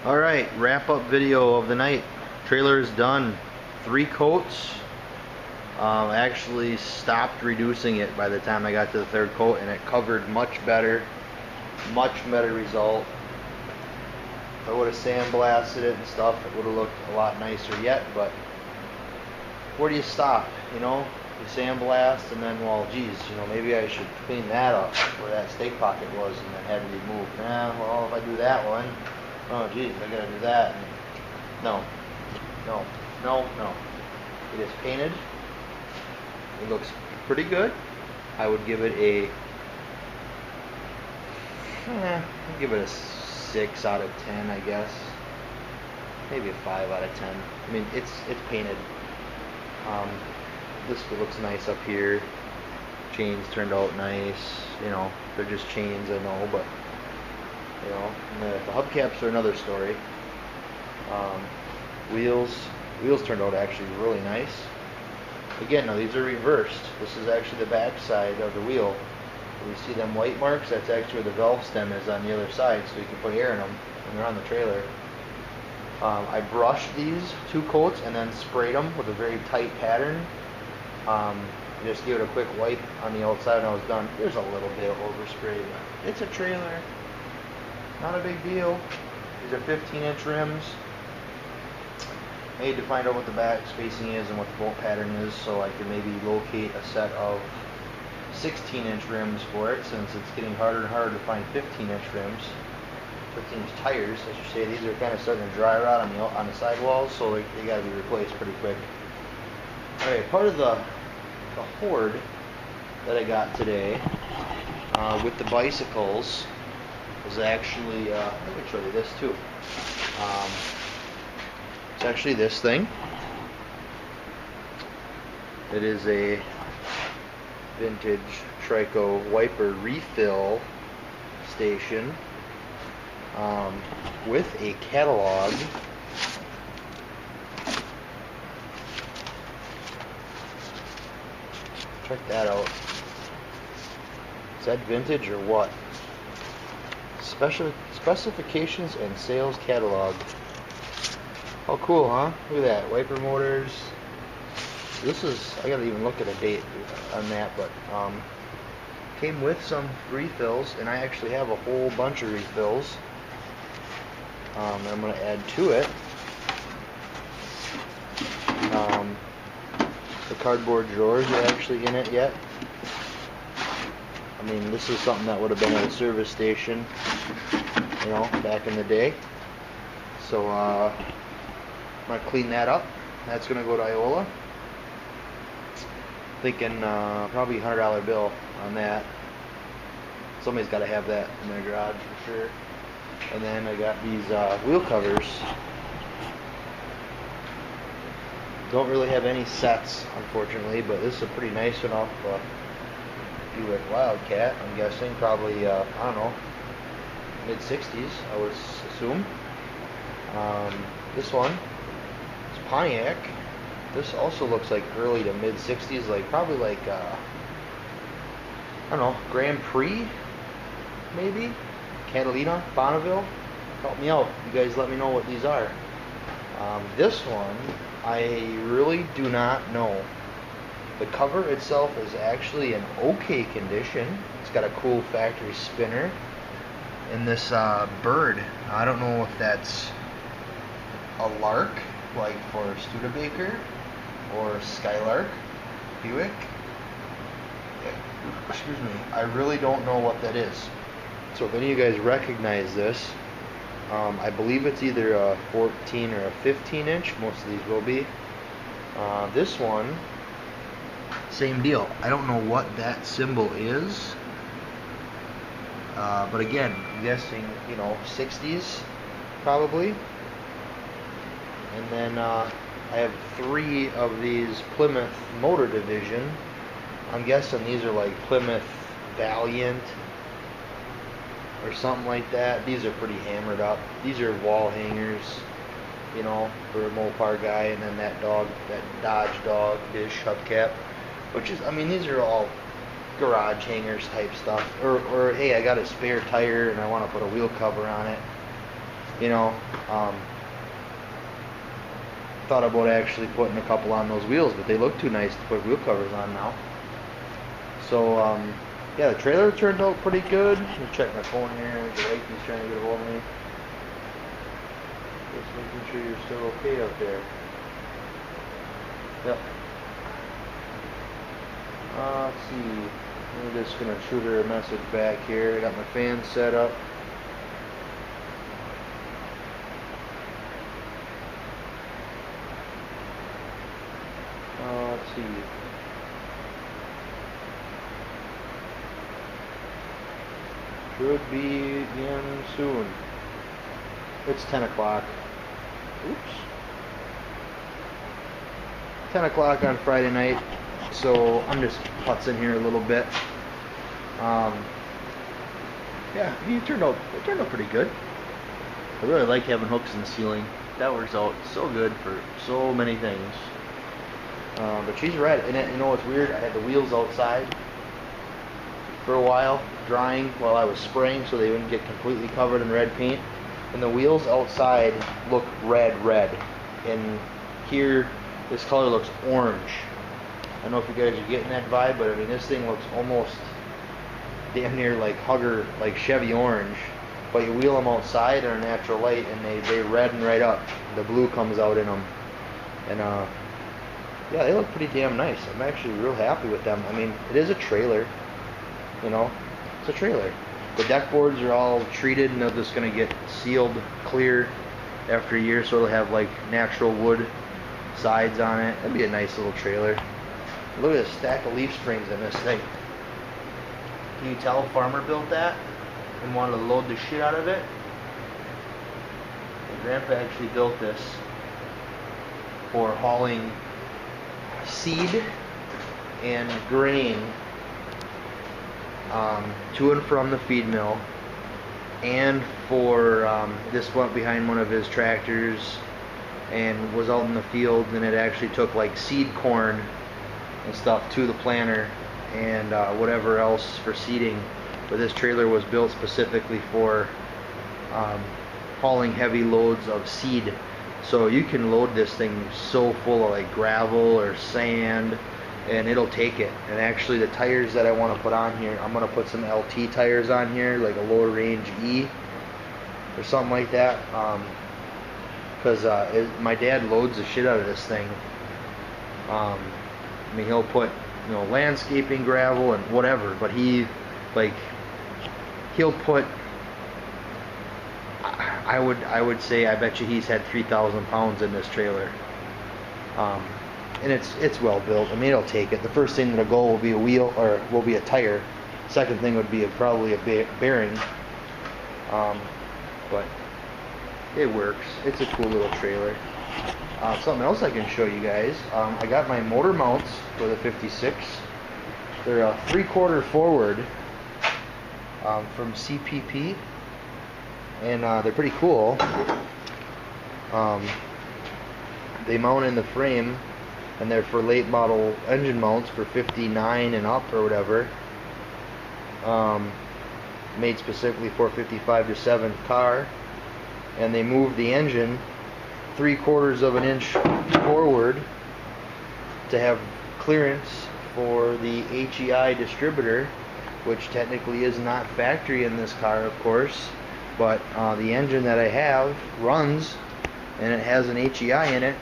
Alright, wrap up video of the night. Trailer is done. 3 coats. I actually stopped reducing it by the time I got to the 3rd coat, and it covered much better result. If I would have sandblasted it and stuff, it would have looked a lot nicer yet, but where do you stop? You know, you sandblast and then, well, geez, you know, maybe I should clean that up where that stake pocket was and then had to be moved. Well, if I do that one, oh geez, I gotta do that. No. It is painted. It looks pretty good. I would give it I'd give it a 6 out of 10, I guess. Maybe a 5 out of 10. I mean, it's painted. This looks nice up here. Chains turned out nice. You know, they're just chains, I know, but you know, the hubcaps are another story. Wheels turned out actually really nice. Again, now these are reversed. This is actually the back side of the wheel. When you see them white marks, that's actually where the valve stem is on the other side, so you can put air in them when they're on the trailer. I brushed these 2 coats and then sprayed them with a very tight pattern. Just gave it a quick wipe on the outside and I was done. There's a little bit of overspray, but it's a trailer. Not a big deal. These are 15-inch rims. I need to find out what the back spacing is and what the bolt pattern is so I can maybe locate a set of 16-inch rims for it, since it's getting harder and harder to find 15-inch rims. 15-inch tires, I should say. These are kind of starting to dry rot on the sidewalls, so they got to be replaced pretty quick. Alright, part of the horde that I got today with the bicycles was actually, let me show you this too. It's actually this thing. It is a vintage Trico wiper refill station with a catalog. Check that out. Is that vintage or what? Specifications and sales catalog. Oh, cool, huh? Look at that. Wiper motors. This is, I gotta even look at a date on that, but came with some refills, and I actually have a whole bunch of refills. I'm gonna add to it. The cardboard drawers are actually in it yet. I mean, this is something that would have been at a service station, you know, back in the day. So I'm gonna clean that up. That's gonna go to Iola. Thinking probably $100 bill on that. Somebody's got to have that in their garage for sure. And then I got these wheel covers. Don't really have any sets, unfortunately, but this is a pretty nice one off Buick Wildcat. I'm guessing probably I don't know, mid-60s, I would assume. This one is Pontiac. This also looks like early to mid-60s, like probably like I don't know, Grand Prix, maybe. Catalina, Bonneville. Help me out. You guys let me know what these are. This one, I really do not know. The cover itself is actually in okay condition. It's got a cool factory spinner. And this bird, I don't know if that's a lark, like for Studebaker, or Skylark, Buick. Excuse me. I really don't know what that is. So if any of you guys recognize this, I believe it's either a 14 or a 15 inch. Most of these will be. This one, same deal. I don't know what that symbol is. But again, I'm guessing, you know, 60s probably. And then I have 3 of these Plymouth Motor Division. I'm guessing these are like Plymouth Valiant or something like that. These are pretty hammered up. These are wall hangers, you know, for a Mopar guy. And then that dog, that Dodge dog dish hubcap, which is, I mean, these are all garage hangers type stuff. Or hey, I got a spare tire and I want to put a wheel cover on it. you know, thought about actually putting a couple on those wheels, but they look too nice to put wheel covers on now. So yeah, the trailer turned out pretty good. Let me check my phone here. The wifey's trying to get a hold of me. Just making sure you're still okay out there. Yep. Let's see. I'm just gonna shoot her a message back here. I got my fan set up. Let's see. Should be in soon. It's 10 o'clock. Oops. 10 o'clock on Friday night. So I'm just putzing here a little bit. Yeah, it turned out pretty good. I really like having hooks in the ceiling. That works out so good for so many things. But she's right. And you know what's weird? I had the wheels outside for a while, drying while I was spraying, so they wouldn't get completely covered in red paint. And the wheels outside look red. And here, this color looks orange. I don't know if you guys are getting that vibe, but I mean, this thing looks almost damn near like Hugger, like Chevy orange. But you wheel them outside in a natural light, and they redden right up. The blue comes out in them. And yeah, they look pretty damn nice. I'm actually real happy with them. I mean, it is a trailer, you know, it's a trailer. The deck boards are all treated, and they're just going to get sealed clear after a year, so it'll have like natural wood sides on it. That'd be a nice little trailer. Look at this stack of leaf springs in this thing. Can you tell a farmer built that and wanted to load the shit out of it? My grandpa actually built this for hauling seed and grain to and from the feed mill, and for this went behind one of his tractors and was out in the field, and it actually took like seed corn and stuff to the planter and whatever else for seeding. But this trailer was built specifically for hauling heavy loads of seed. So you can load this thing so full of like gravel or sand, and it'll take it. And actually the tires that I want to put on here, I'm going to put some LT tires on here, like a lower range E or something like that, because my dad loads the shit out of this thing. I mean, he'll put, you know, landscaping gravel and whatever, but he'll put, I would say, I bet you he's had 3,000 pounds in this trailer. And it's well built. I mean, it'll take it. The first thing that'll go will be a wheel, or will be a tire. Second thing would be probably a bearing. But it works. It's a cool little trailer. Something else I can show you guys. I got my motor mounts for the 56. They're a 3/4 forward from CPP, and they're pretty cool. They mount in the frame, and they're for late model engine mounts for 59 and up or whatever. Made specifically for 55 to 7 car, and they move the engine 3/4 of an inch forward to have clearance for the HEI distributor, which technically is not factory in this car, of course, but the engine that I have runs, and it has an HEI in it.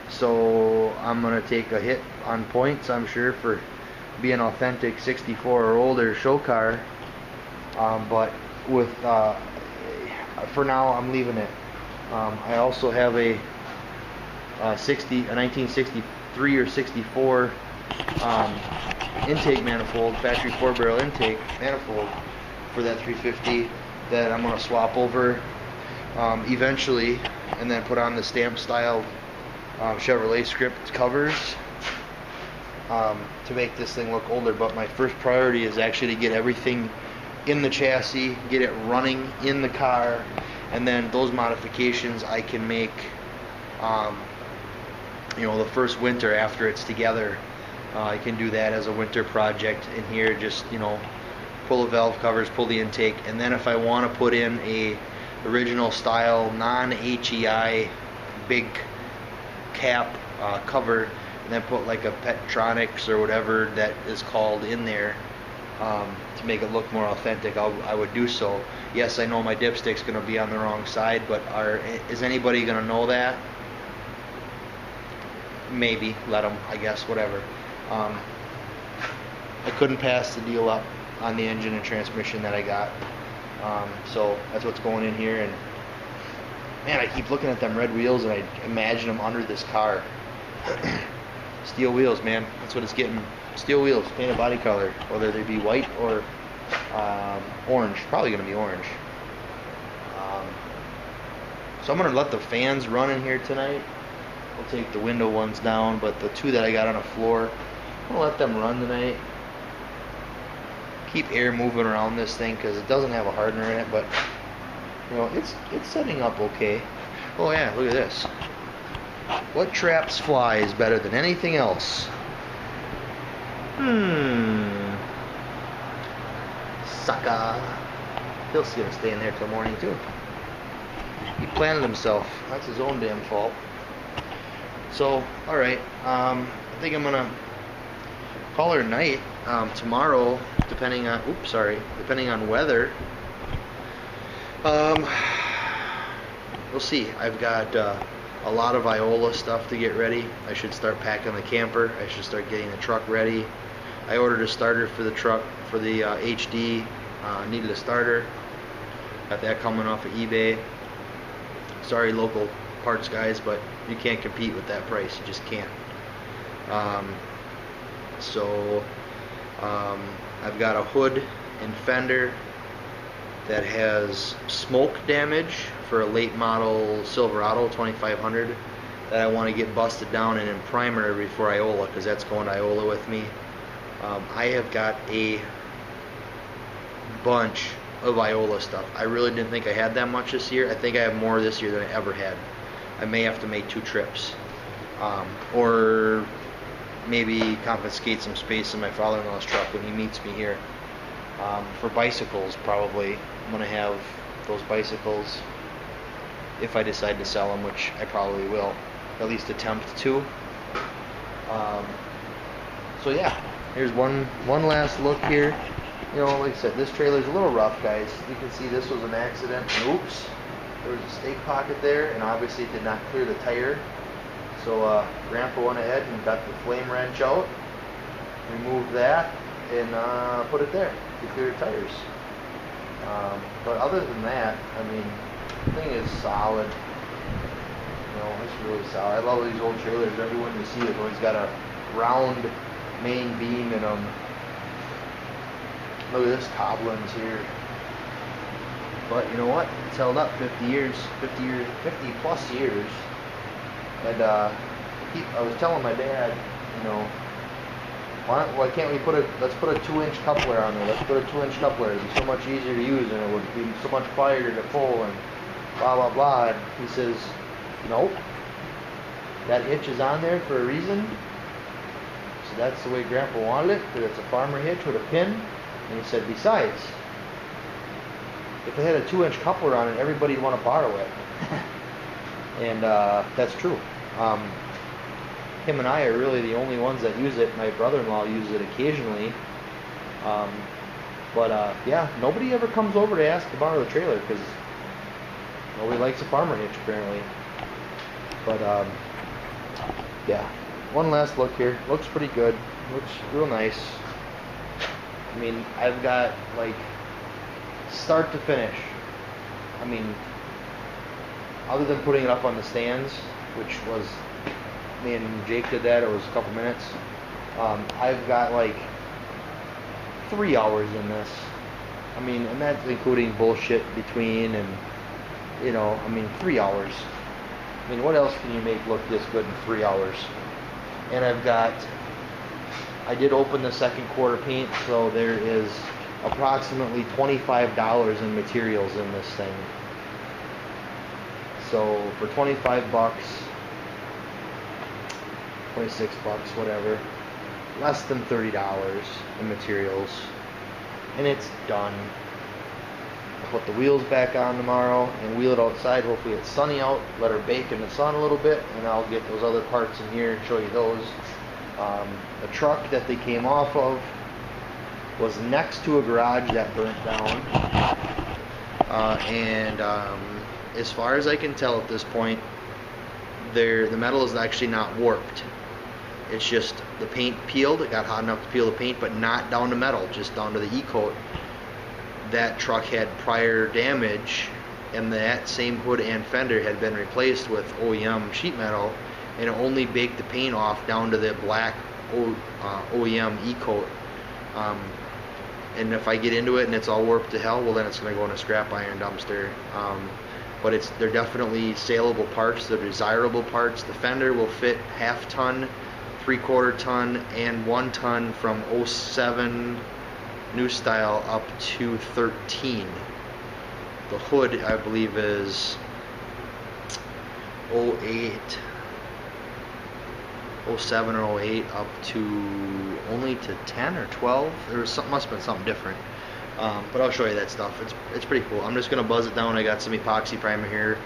So I'm going to take a hit on points, I'm sure, for being authentic 64 or older show car. But with for now, I'm leaving it. I also have a 1963 or 64 intake manifold, factory 4-barrel intake manifold for that 350 that I'm going to swap over eventually, and then put on the stamp style Chevrolet script covers to make this thing look older. But my first priority is actually to get everything in the chassis, get it running in the car, and then those modifications I can make you know, the first winter after it's together. I can do that as a winter project in here, just, you know, pull the valve covers, pull the intake, and then if I want to put in a original style, non-HEI, big cap cover, and then put like a Petronix or whatever that is called in there to make it look more authentic, I would do so. Yes, I know my dipstick's going to be on the wrong side, but is anybody going to know that? Maybe. Let them, I guess, whatever. I couldn't pass the deal up on the engine and transmission that I got. So that's what's going in here. And man, I keep looking at them red wheels and I imagine them under this car. Steel wheels, man. That's what it's getting. Steel wheels, painted body color, whether they be white or orange. Probably going to be orange. So I'm going to let the fans run in here tonight. I'll take the window ones down, but the two that I got on the floor, I'm going to let them run tonight. Keep air moving around this thing because it doesn't have a hardener in it, but you know, it's setting up okay. Oh yeah, look at this. What traps flies better than anything else? Sucker. Bill's gonna stay in there till morning too. He planted himself. That's his own damn fault. So, alright. I think I'm gonna call it a night. Tomorrow, depending on weather. We'll see. I've got a lot of Iola stuff to get ready. I should start packing the camper. I should start getting the truck ready. I ordered a starter for the truck for the HD. Needed a starter. Got that coming off of eBay. Sorry, local parts guys, but you can't compete with that price. You just can't. I've got a hood and fender that has smoke damage for a late model Silverado 2500 that I want to get busted down and in primer before Iola, because that's going to Iola with me. I have got a bunch of Iola stuff. I really didn't think I had that much this year. I think I have more this year than I ever had. I may have to make 2 trips. Or maybe confiscate some space in my father-in-law's truck when he meets me here. For bicycles, probably. I'm going to have those bicycles, if I decide to sell them, which I probably will. At least attempt to. So yeah, here's one last look here. You know, like I said, this trailer's a little rough, guys. You can see this was an accident. Oops. There was a stake pocket there, and obviously it did not clear the tire. So Grandpa went ahead and got the flame wrench out, removed that, and put it there to clear the tires. But other than that, I mean, the thing is solid. You know, it's really solid. I love these old trailers. Everyone you see has always got a round main beam in them. Look at this Koblenz here. But you know what? It's held up 50 plus years. And I was telling my dad, you know, why can't we let's put a 2-inch coupler on there. Let's put a 2-inch coupler. It'd be so much easier to use and it would be so much quieter to pull and blah, blah, blah. And he says, nope. That hitch is on there for a reason. So that's the way Grandpa wanted it, because it's a farmer hitch with a pin. And he said, besides, if they had a 2-inch coupler on it, everybody'd want to borrow it. And that's true. Him and I are really the only ones that use it. My brother-in-law uses it occasionally. Yeah, nobody ever comes over to ask to borrow the trailer because nobody likes a farmer hitch, apparently. But, yeah. One last look here. Looks pretty good. Looks real nice. I mean, I've got, like, start to finish. I mean, other than putting it up on the stands, which was, me and Jake did that, it was a couple minutes. I've got, like, 3 hours in this. I mean, and that's including bullshit between and, you know, I mean, 3 hours. I mean, what else can you make look this good in 3 hours? And I did open the second quarter paint, so there is approximately $25 in materials in this thing. So for 25 bucks, 26 bucks, whatever, less than $30 in materials, and it's done. put the wheels back on tomorrow and wheel it outside. Hopefully it's sunny out, let her bake in the sun a little bit, and I'll get those other parts in here and show you those. The truck that they came off of was next to a garage that burnt down, and as far as I can tell at this point, the metal is actually not warped. It's just the paint peeled. It got hot enough to peel the paint, but not down to metal, just down to the E-coat. That truck had prior damage, and that same hood and fender had been replaced with OEM sheet metal, and it only baked the paint off down to the black OEM E-coat. And if I get into it and it's all warped to hell, well then it's going to go in a scrap iron dumpster. But they're definitely saleable parts. They're desirable parts. The fender will fit half ton, 3/4 ton, and 1 ton from 07 new style up to 13. The hood, I believe, is 08, 07 or 08 up to only to 10 or 12. There was something, must have been something different. But I'll show you that stuff. It's pretty cool. I'm just gonna buzz it down. I got some epoxy primer here.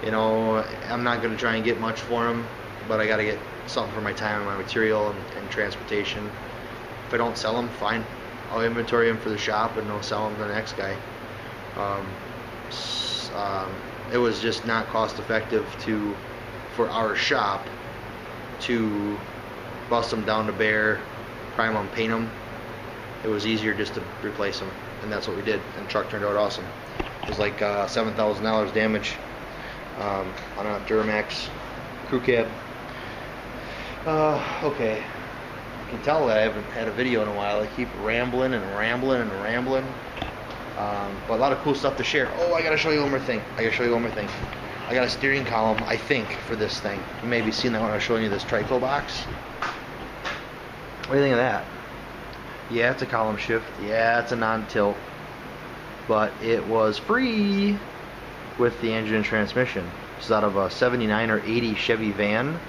You know, I'm not gonna try and get much for them, but I gotta get something for my time and my material and transportation. If I don't sell them, fine. I'll inventory them for the shop and I'll sell them to the next guy. It was just not cost effective for our shop to bust them down to bare, prime them, paint them. It was easier just to replace them, and that's what we did, and the truck turned out awesome. It was like $7,000 damage on a Duramax crew cab. Okay, you can tell that I haven't had a video in a while. I keep rambling and rambling and rambling, but a lot of cool stuff to share. Oh, I gotta show you one more thing. I got a steering column, I think, for this thing. You may be seeing that when I was showing you this Trico box. What do you think of that? Yeah, it's a column shift. Yeah, it's a non-tilt. But it was free with the engine and transmission. It's out of a 79 or 80 Chevy van.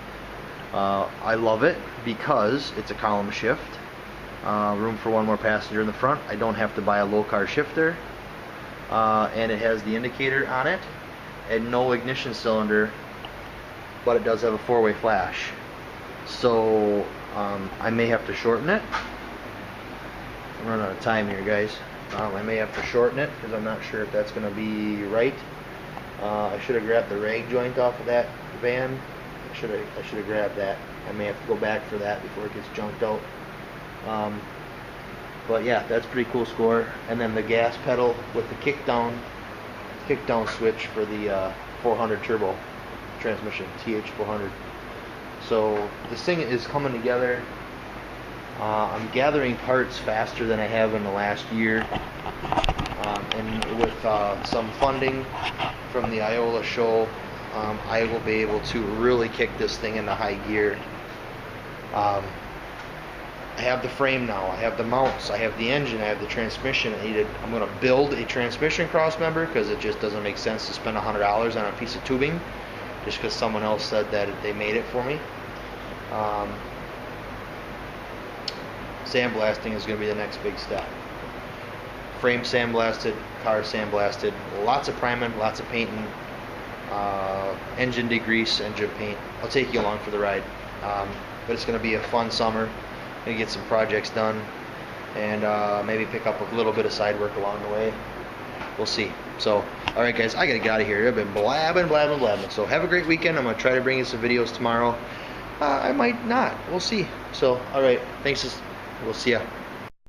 I love it because it's a column shift. Room for one more passenger in the front. I don't have to buy a low car shifter. And it has the indicator on it and no ignition cylinder, but it does have a 4-way flash. So I may have to shorten it. I'm running out of time here, guys. I may have to shorten it because I'm not sure if that's going to be right. I should have grabbed the rag joint off of that van. I should have grabbed that. I may have to go back for that before it gets junked out. But yeah, that's a pretty cool score. And then the gas pedal with the kickdown switch for the 400 turbo transmission, TH400. So this thing is coming together. I'm gathering parts faster than I have in the last year, and with some funding from the Iola show, I will be able to really kick this thing into high gear. I have the frame now, I have the mounts, I have the engine, I have the transmission. I'm going to build a transmission cross member because it just doesn't make sense to spend $100 on a piece of tubing just because someone else said that they made it for me. Sandblasting is going to be the next big step. Frame sandblasted, car sandblasted, lots of priming, lots of painting, engine degrease, engine paint. I'll take you along for the ride. But it's going to be a fun summer. Going to get some projects done and maybe pick up a little bit of side work along the way. We'll see. So, alright guys, I got to get out of here. I've been blabbing. So have a great weekend. I'm going to try to bring you some videos tomorrow. I might not. We'll see. So, alright. Thanks. We'll see ya.